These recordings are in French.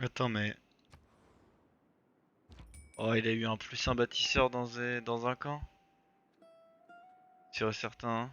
Attends, mais. Oh, il a eu un plus un bâtisseur dans un camp? Sûr et certain, hein.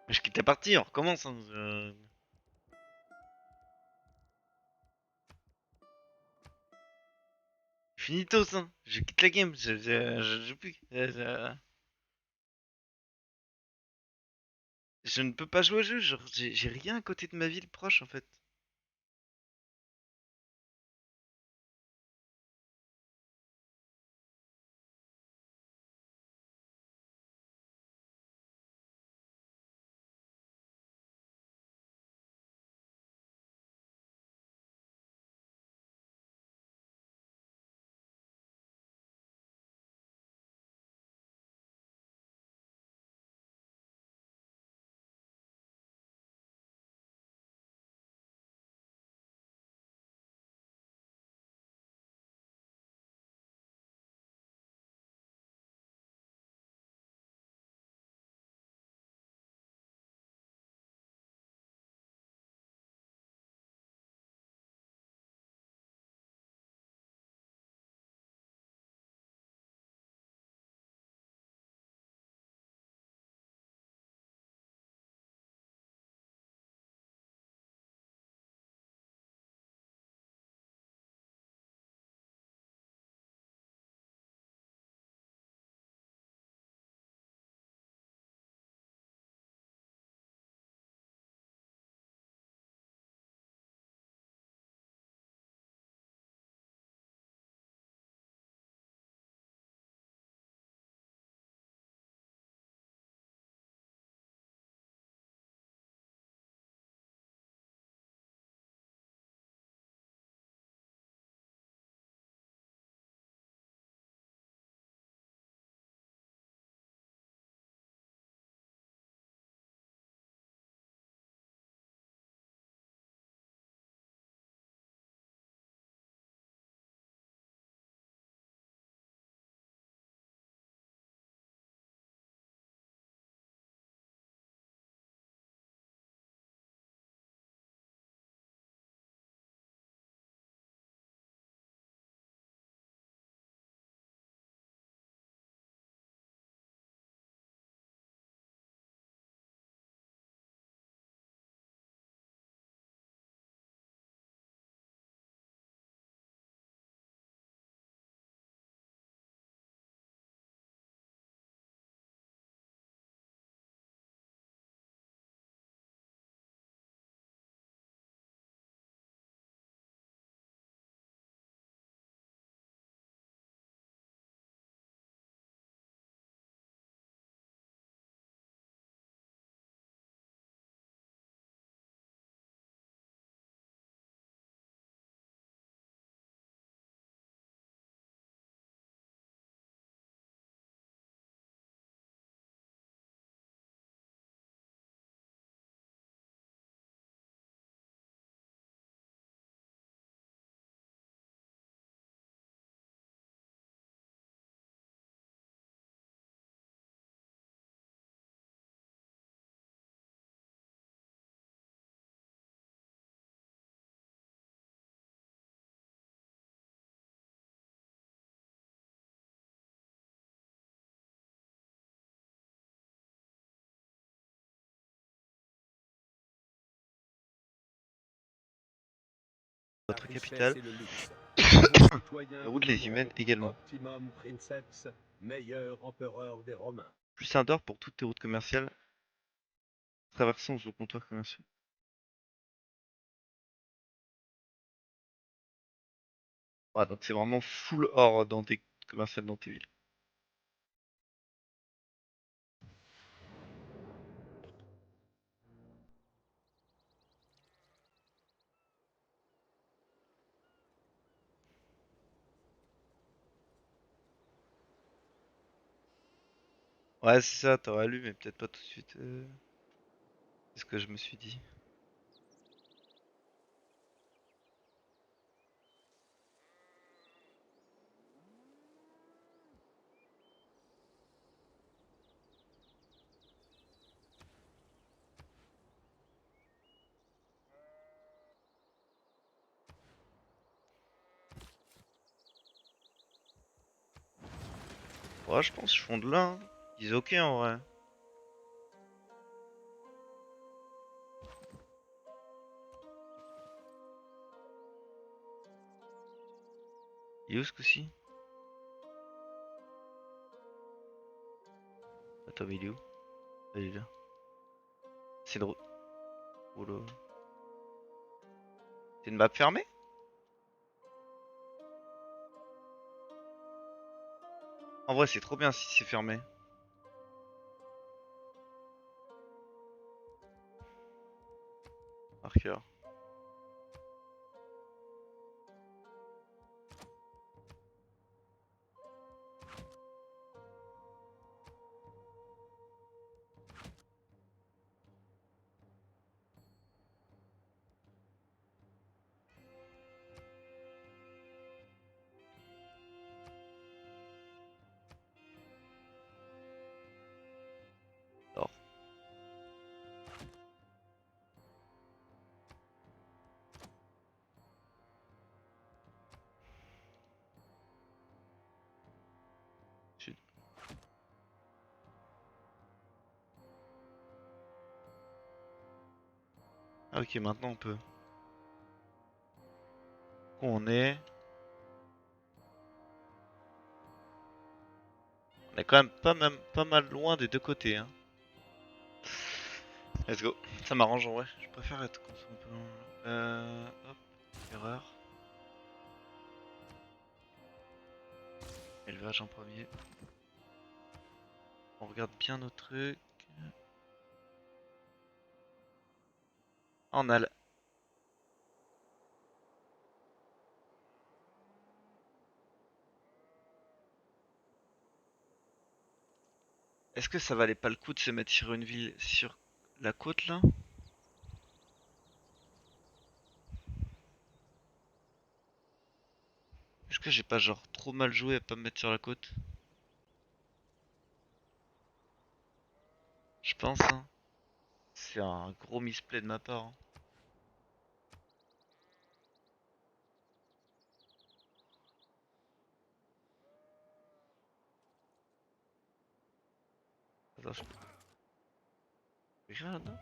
Mais je quitte la partie, on recommence, hein. Finitos, hein. Je quitte la game, je joue plus. Je ne peux pas jouer au jeu, genre, j'ai rien à côté de ma ville proche en fait. Votre capitale. C'est le luxe. Vos La citoyens route vous les humaines diront également. Optimum Princeps, meilleur empereur des Romains. Plus un d'or pour toutes tes routes commerciales traversant vos comptoirs commerciaux. Ouais, donc c'est vraiment full or dans tes commerciales dans tes villes. Ouais, c'est ça, t'aurais lu, mais peut-être pas tout de suite. C'est ce que je me suis dit. Ouais, je pense qu'ils font de là, hein. Ils disent ok en vrai. Il est où ce coup-ci? Attends, mais il est où? Ah, il est là. C'est une route. Oula. C'est une map fermée? En vrai, c'est trop bien si c'est fermé. Marqueur. Alors. Sud. Ah, ok, maintenant on peut. Où on est? On est quand même pas mal loin des deux côtés, hein. Let's go. Ça m'arrange en vrai. Je préfère être comme ça un peu loin. Hop. Erreur. Élevage en premier. On regarde bien nos trucs. Ah, on a Est-ce que ça valait pas le coup de se mettre sur une ville sur la côte là? Est-ce que j'ai pas genre trop mal joué à pas me mettre sur la côte? Je pense, hein. C'est un gros misplay de ma part, hein. Attends, je peux écrire là-dedans?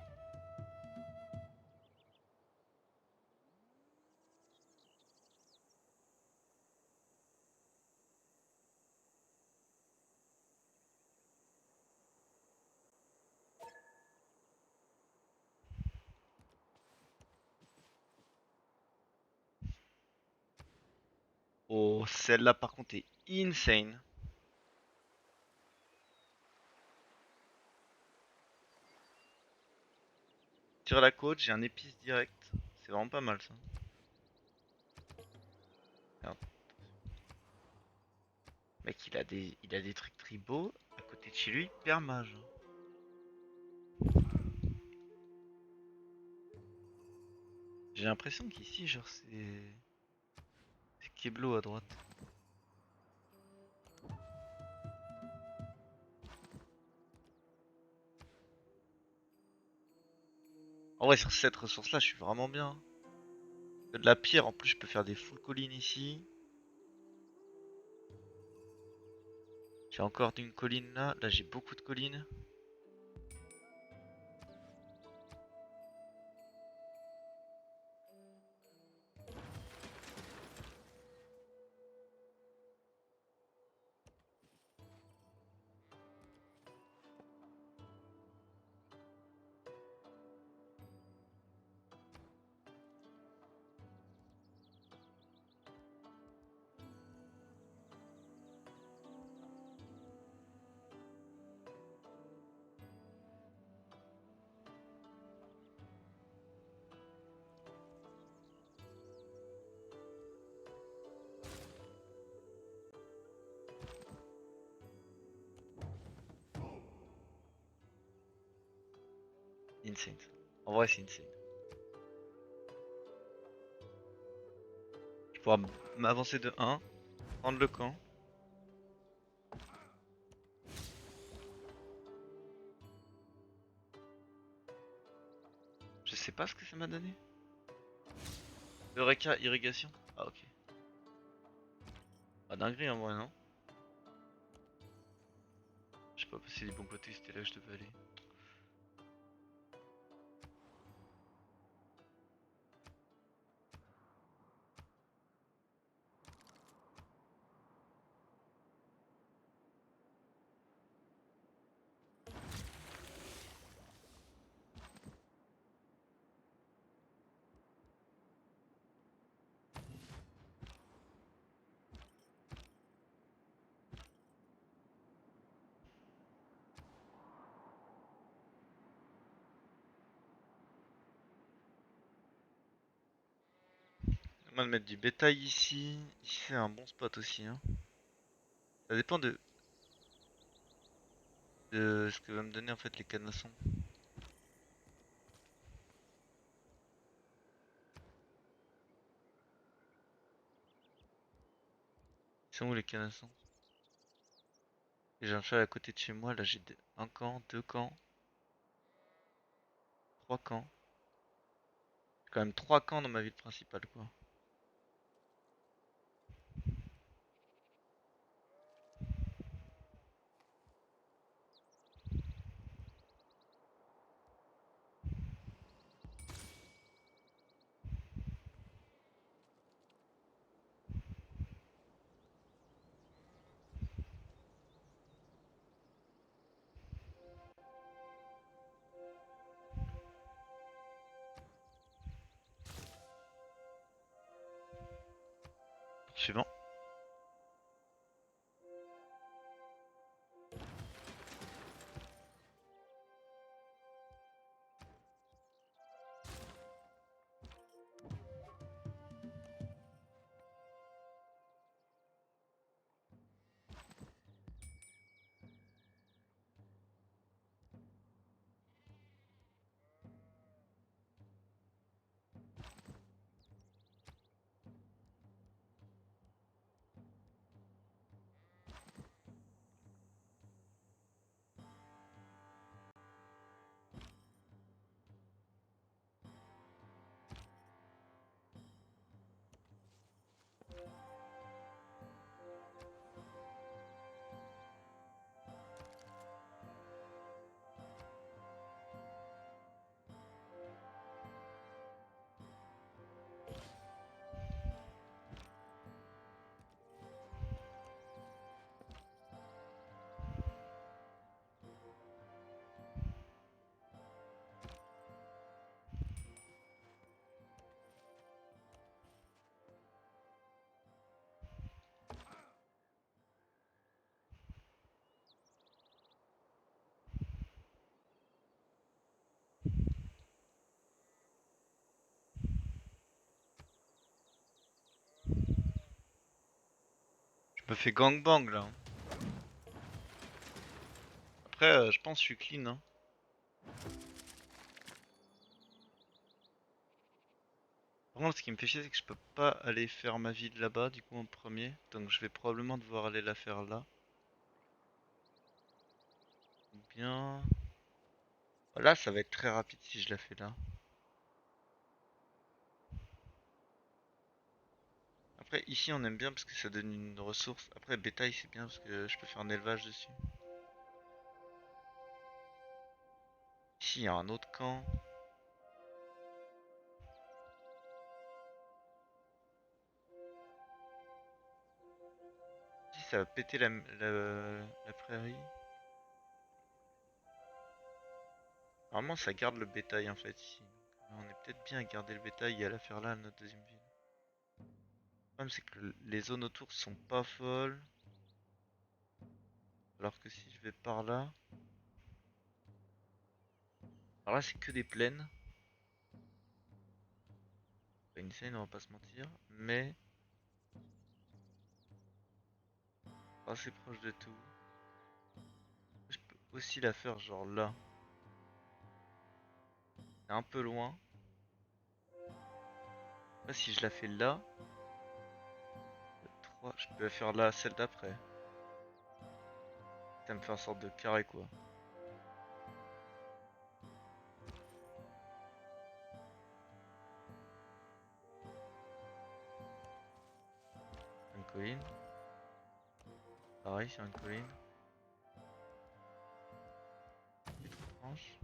Oh, celle-là par contre est insane. Sur la côte, j'ai un épice direct. C'est vraiment pas mal ça. Merde. Mec, il a des trucs tribaux à côté de chez lui, hyper mage. J'ai l'impression qu'ici, genre, c'est Keblo à droite. En vrai, sur cette ressource-là, je suis vraiment bien. De la pierre, en plus, je peux faire des full collines ici. J'ai encore une colline là. Là, j'ai beaucoup de collines. insane. En vrai, c'est insane. Je pourrais m'avancer de 1, prendre le camp. Je sais pas ce que ça m'a donné. Eureka, irrigation. Ah, ok. Ah, dinguerie en vrai, non? Je sais pas passer du bon côté, c'était là que je devais aller. On va mettre du bétail ici. Ici, c'est un bon spot aussi, hein. Ça dépend de ce que va me donner en fait les canassons. Ils sont où les canassons? J'ai un cheval à côté de chez moi, là j'ai un camp, deux camps, trois camps. J'ai quand même trois camps dans ma ville principale quoi. Suivant. Je me fais gangbang là, hein. Après, je pense que je suis clean, hein. Par contre, ce qui me fait chier, c'est que je peux pas aller faire ma ville là-bas, du coup, en premier. Donc, je vais probablement devoir aller la faire là. Ou bien. Là, ça va être très rapide si je la fais là. Après, ici, on aime bien parce que ça donne une ressource. Après, bétail, c'est bien parce que je peux faire un élevage dessus. Ici, il y a un autre camp. Si ça va péter la prairie. Normalement, ça garde le bétail en fait ici. Donc, on est peut-être bien à garder le bétail et à la faire là, à notre deuxième ville. Le problème, c'est que les zones autour sont pas folles. Alors que si je vais par là. Alors là, c'est que des plaines. Pas insane, on va pas se mentir. Mais assez proche de tout. Je peux aussi la faire genre là. C'est un peu loin. Là, si je la fais là, 3, je peux la faire là, celle d'après. Ça me fait une sorte de carré quoi. Une colline. Pareil sur une colline. Étrange.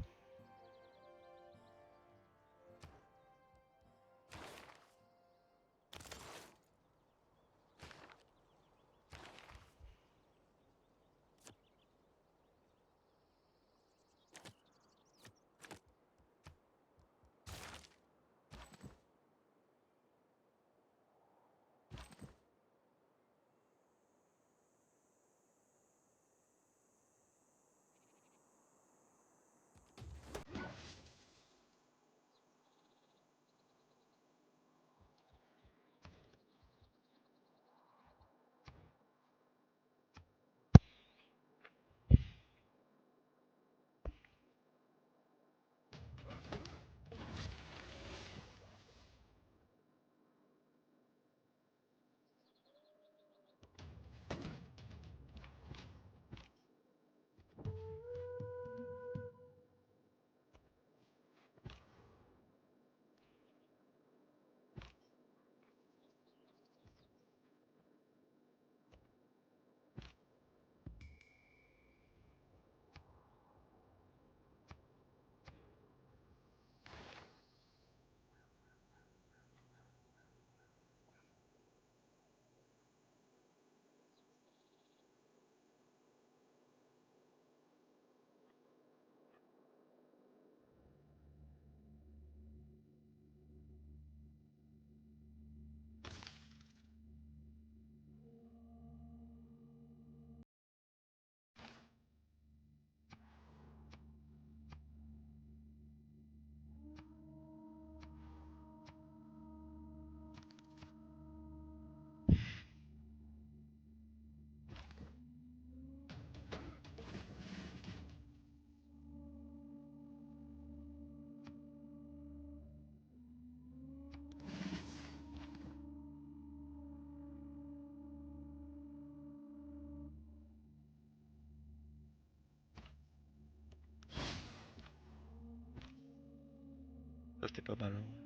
Ça c'était pas mal. Hein.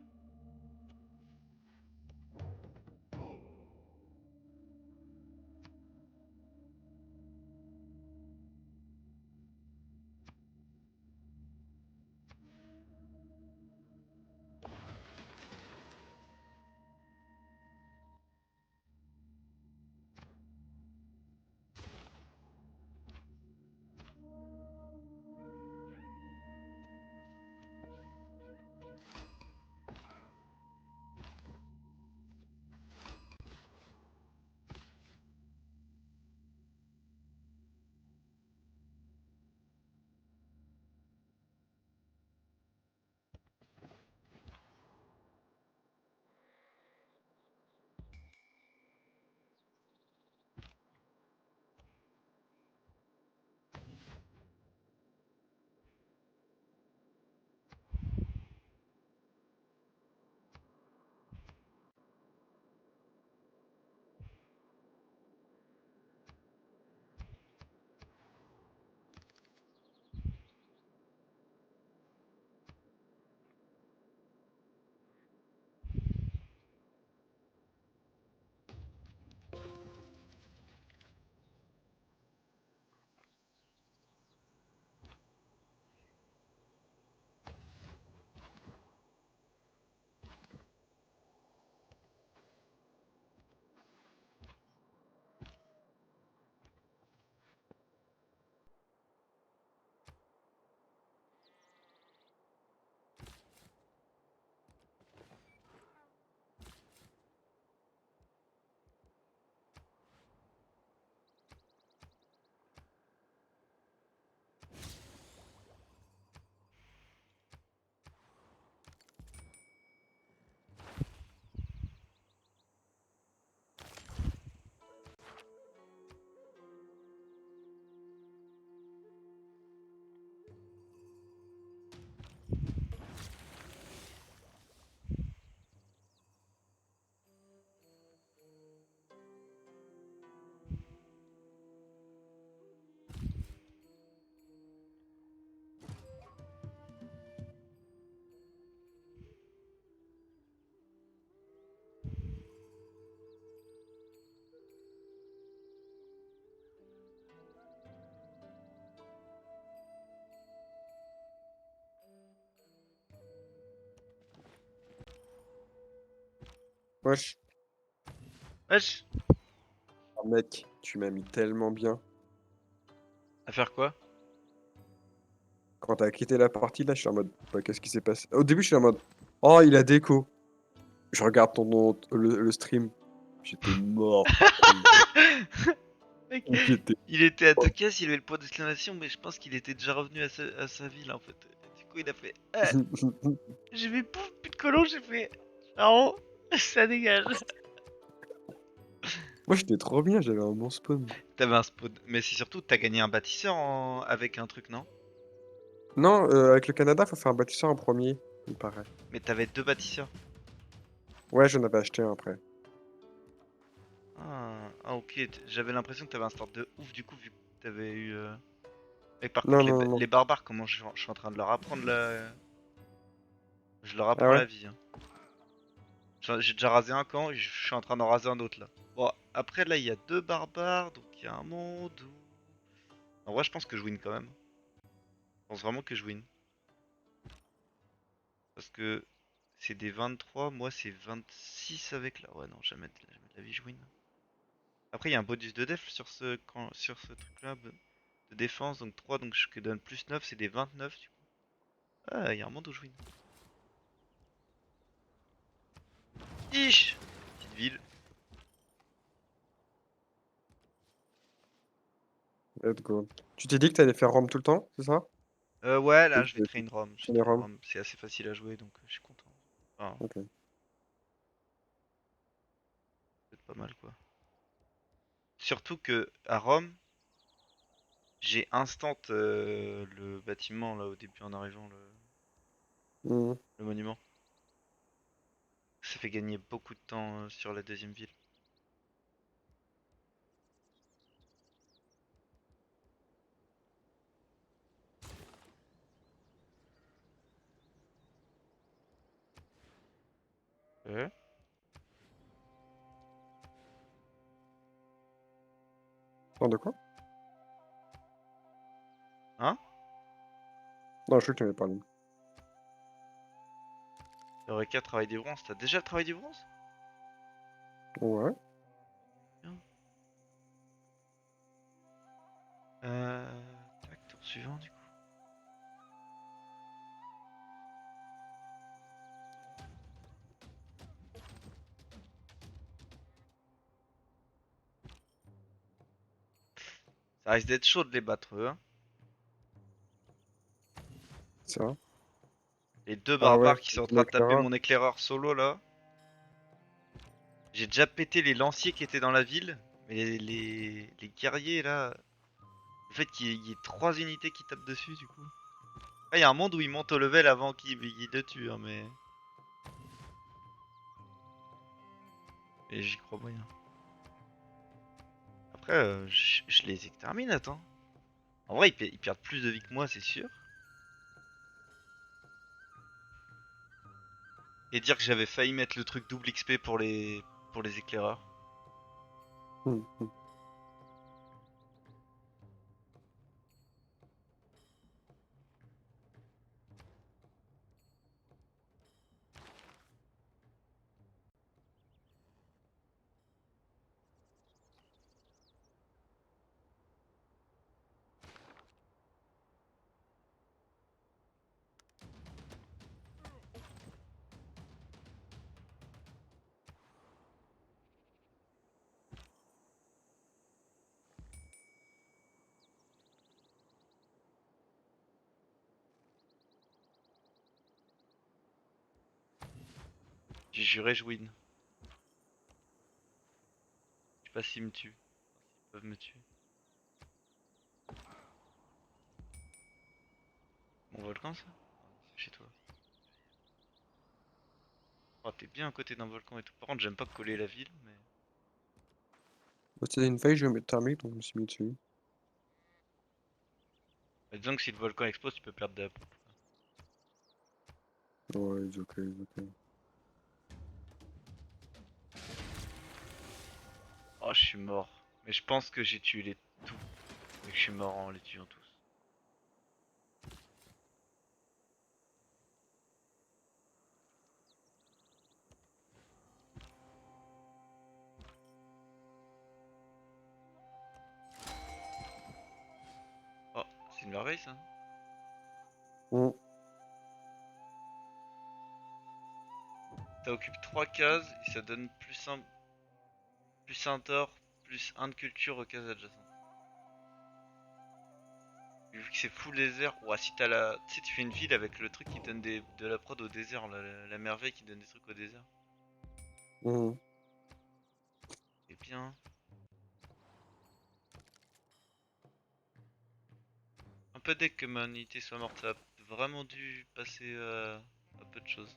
Wesh, Wesh. mec, tu m'as mis tellement bien. À faire quoi? Quand t'as quitté la partie, là, je suis en mode, bah, qu'est-ce qui s'est passé? Au début, je suis en mode, oh, il a déco. Je regarde le stream. J'étais mort. Mec, J'étais il était à deux mort. cases, il avait le point d'exclamation, mais je pense qu'il était déjà revenu à sa ville en fait. Du coup, il a fait ah, j'ai fait pouf, plus de colons, j'ai fait non, ça dégage. Moi, j'étais trop bien, j'avais un bon spawn. T'avais un spawn, mais c'est surtout t'as gagné un bâtisseur avec un truc, non? Non, avec le Canada, faut faire un bâtisseur en premier, il paraît. Mais t'avais deux bâtisseurs. Ouais, j'en avais acheté un après. Ok, j'avais l'impression que t'avais un start de ouf du coup, vu que t'avais eu. Mais par Non, contre, non, non. les barbares, comment je suis en train de leur apprendre la. Je leur Ah apprends ouais? la vie, hein. J'ai déjà rasé un camp et je suis en train d'en raser un autre là. Bon, après là, il y a deux barbares, donc il y a un monde où. En vrai, je pense que je win quand même. Je pense vraiment que je win. Parce que c'est des 23, moi c'est 26 avec là. Ouais, non, jamais de la vie je win. Après, il y a un bonus de def sur ce truc-là de défense, donc 3, donc je donne plus 9, c'est des 29 du coup. Ah, il y a un monde où je win. Ich! Petite ville. Let's go. Tu t'es dit que t'allais faire Rome tout le temps, c'est ça? Ouais, Et là, tu je vais fais train Rome. Je vais les train Rome? Rome. C'est assez facile à jouer, donc je suis content. Enfin, Ok. c'est pas mal, quoi. Surtout que à Rome, j'ai instant le bâtiment, là, au début, en arrivant, Mhm. le monument. Ça fait gagner beaucoup de temps sur la deuxième ville. Ouais. Attends, de quoi? Hein? Non, je crois que tu m'avais parlé. Eureka, travail des bronzes. T'as déjà le travail des bronzes? Ouais. Bien. Tac, tour suivant, du coup. Ça risque d'être chaud de les battre, eux, hein. C'est vrai. Les deux Ah ouais, barbares qui sont en mon train de taper éclaireur. mon éclaireur solo, là. J'ai déjà pété les lanciers qui étaient dans la ville. Mais les guerriers, là. Le fait qu'il y ait trois unités qui tapent dessus, du coup. Ah, il y a un monde où ils montent au level avant qu'ils le tuent, hein, mais j'y crois moyen. Après, je les extermine, attends. En vrai, ils perdent plus de vie que moi, c'est sûr. Et dire que j'avais failli mettre le truc double XP pour les éclaireurs. Mhm. J'ai juré, je win. Je sais pas s'ils me tuent. Ils peuvent me tuer. Mon volcan, ça? Ah non, c'est chez toi. Oh, t'es bien à côté d'un volcan et tout. Par contre, j'aime pas coller la ville, mais. Bah, c'était une feuille géothermique, donc je me suis mis dessus. Mais disons que si le volcan explose, tu peux perdre de la peau. Ouais, it's okay, it's okay. Oh, je suis mort. Mais je pense que j'ai tué les tous. Et que je suis mort en les tuant tous. une merveille ça. Mm. Ça occupe 3 cases et ça donne plus un d'or, plus un de culture aux cases adjacentes. Vu que c'est full désert, ouah, si t'as la. Tu sais, tu fais une ville avec le truc qui donne de la prod au désert, là, la merveille qui donne des trucs au désert. Mm. C'est bien. Un peu dès que ma unité soit morte, ça a vraiment dû passer à peu de choses.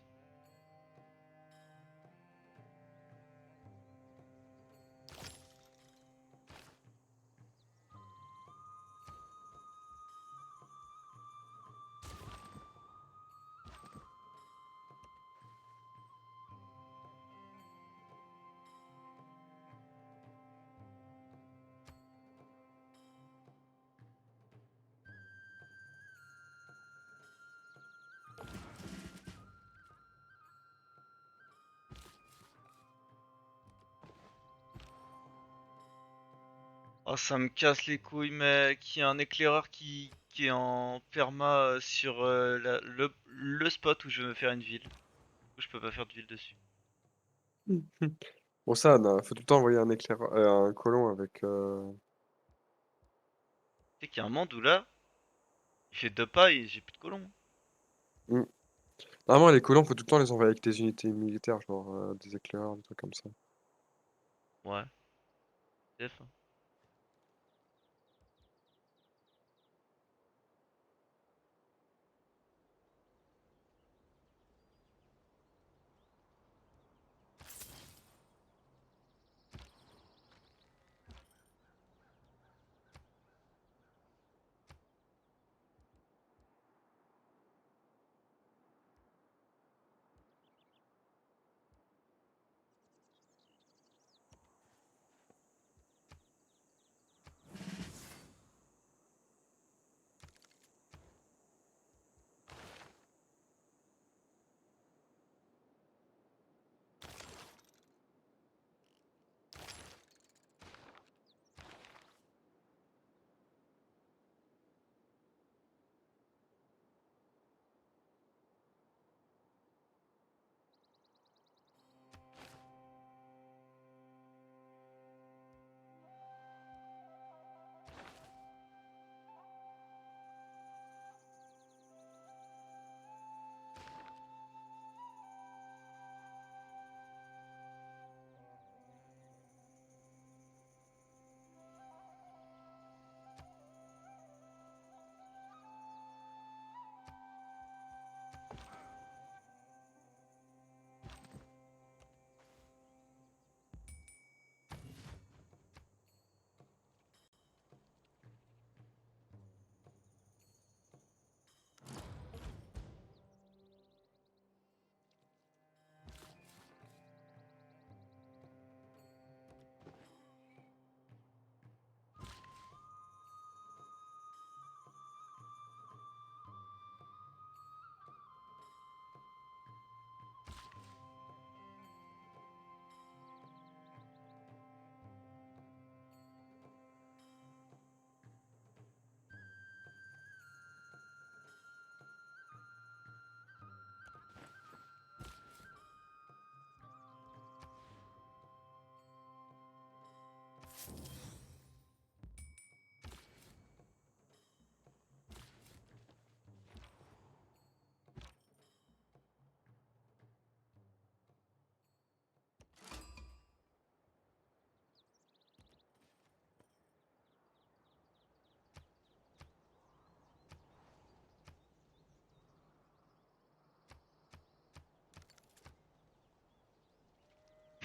Oh, ça me casse les couilles, mec. Il y a un éclaireur qui est en perma sur le spot où je veux me faire une ville. Du coup, je peux pas faire de ville dessus. Bon, ça, faut tout le temps envoyer un éclair, un colon avec. Tu sais qu'il y a un monde où là, il fait 2 pas et j'ai plus de colons. Mm. Normalement, les colons, faut tout le temps les envoyer avec des unités militaires, genre des éclaireurs, des trucs comme ça. Ouais, def.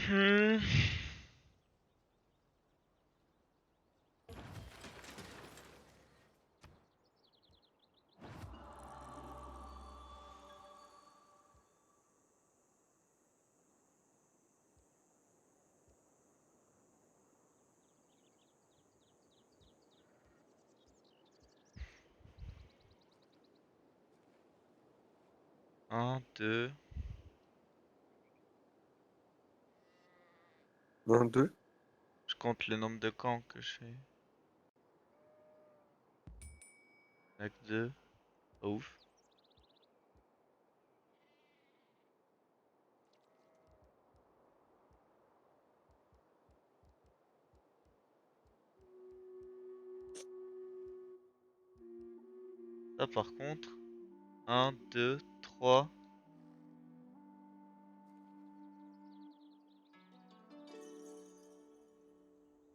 Hmm. Un, deux. Un, deux. Je compte le nombre de camps que je fais. Acte 2. Pas ouf. Ça par contre. 1, 2, 3.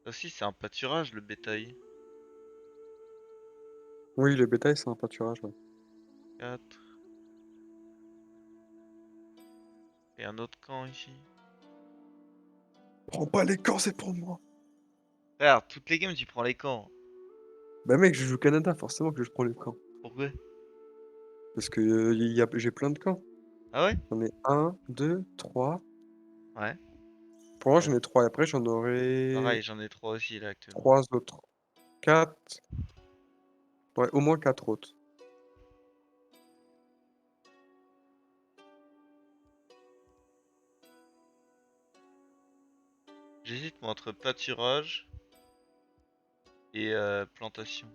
Ça aussi c'est un pâturage le bétail. Oui, le bétail, c'est un pâturage. Ouais. 4. Et un autre camp ici. Prends pas les camps, c'est pour moi. Frère, toutes les games tu prends les camps. Bah mec, je joue au Canada, forcément que je prends les camps. Pourquoi? Parce que j'ai plein de camps. Ah ouais? J'en ai un, deux, trois. Ouais. Pour moi, Ouais. j'en ai trois. Et après, j'en aurai Pareil, j'en ai 3 aussi là actuellement. trois autres. Quatre. Ouais, au moins quatre autres. J'hésite moi entre pâturage et plantation.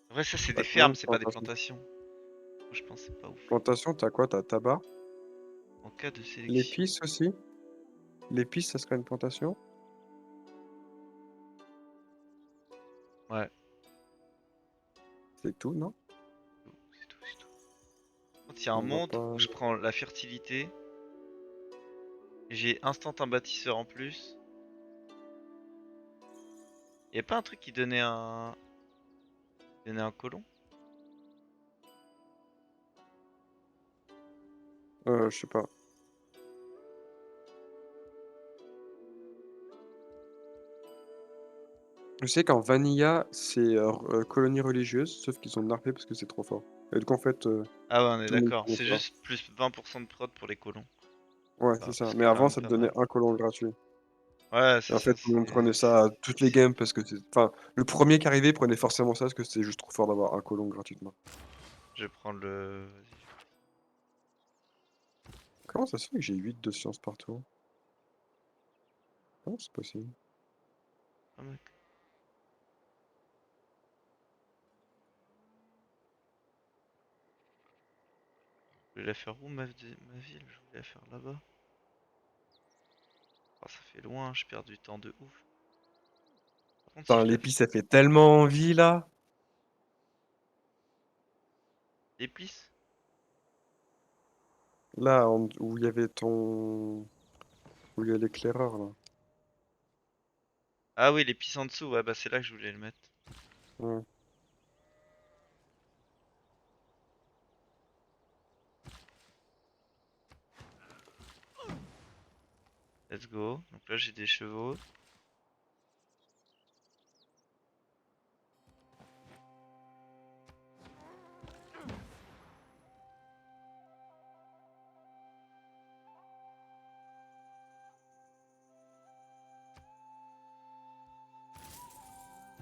Après ça c'est des Pâturage, fermes, c'est pas des plantation. plantations. Moi, je pense que c'est pas ouf. Plantation, t'as quoi? T'as tabac. En cas de sélection. L'épice aussi. L'épice, ça serait une plantation. Ouais, C'est tout, non? c'est tout, c'est tout. Quand il y a un On va monde pas. où je prends la fertilité, et j'ai instant un bâtisseur en plus. Y a pas un truc qui donnait un colon? Je sais pas. Je sais qu'en Vanilla, c'est colonie religieuse, sauf qu'ils ont nerfé parce que c'est trop fort. Et donc en fait, Ah ouais, on est tout le monde d'accord. connaît C'est ça. juste plus 20% de prod pour les colons. Ouais, c'est Ah, ça. ce qui Mais est quand avant, même ça te pas donnait mal. un colon gratuit. Ouais, Et c'est en fait, ça, tout le monde prenait ça à toutes les games parce que c'est. Enfin, le premier qui arrivait prenait forcément ça parce que c'était juste trop fort d'avoir un colon gratuitement. Je prends le... Vas-y. Comment ça se fait que j'ai 8 de science partout? Comment c'est possible? Ah, mec. Je voulais la faire où ma ville? Je voulais la faire là-bas. Oh, ça fait loin, je perds du temps de ouf. Par contre, si Putain, je la l'épice, fais... ça fait tellement envie là! Épice? Là, où il y avait ton. Où il y a l'éclaireur là. Ah oui, l'épice en dessous, ouais, bah c'est là que je voulais le mettre. Ouais. Let's go. Donc là, j'ai des chevaux.